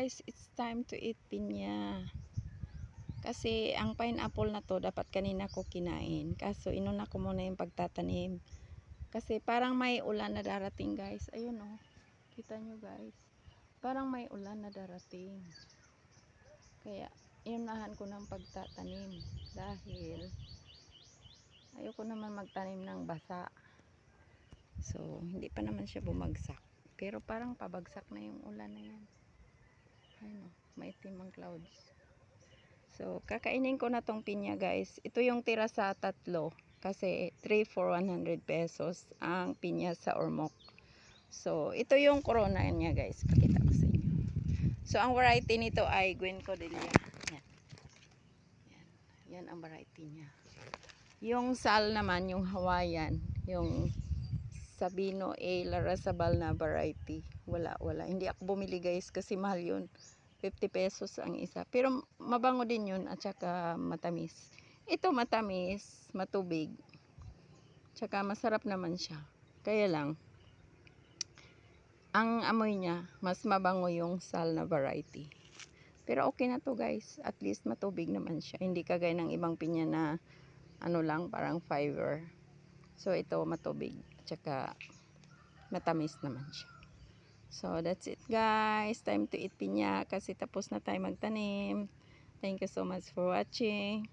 guys, it's time to eat pinya. Kasi ang pineapple na to dapat kanina ko kinain. Kaso inuna ko muna yung pagtatanim. Kasi parang may ulan na darating guys. Ayun oh. Kita nyo guys. Parang may ulan na darating. Kaya inunahan ko ng pagtatanim. Dahil ayoko naman magtanim ng basa. So hindi pa naman siya bumagsak. Pero parang pabagsak na yung ulan na yan. Ayun oh, maitim ang clouds. So, kakainin ko na tong pinya guys. Ito yung tira sa tatlo. Kasi 3 for 100 pesos ang pinya sa Ormoc. So, ito yung corona niya guys. Pakita ko sa inyo. So, ang variety nito ay Guencodelia. Yan. Yan. Yan ang variety niya. Yung sal naman, yung Hawaiian. Yung Sabino A. Larrazabal na variety. Wala. Hindi ako bumili guys kasi mahal yun. 50 pesos ang isa. Pero mabango din yun at saka matamis. Ito matamis, matubig. Tsaka masarap naman siya. Kaya lang, ang amoy niya, mas mabango yung sal na variety. Pero okay na to guys. At least matubig naman siya. Hindi kagaya ng ibang pinya na ano lang, parang fiber. So ito matubig. Tsaka matamis naman siya. So, that's it guys. Time to eat pinya kasi tapos na tayo magtanim. Thank you so much for watching.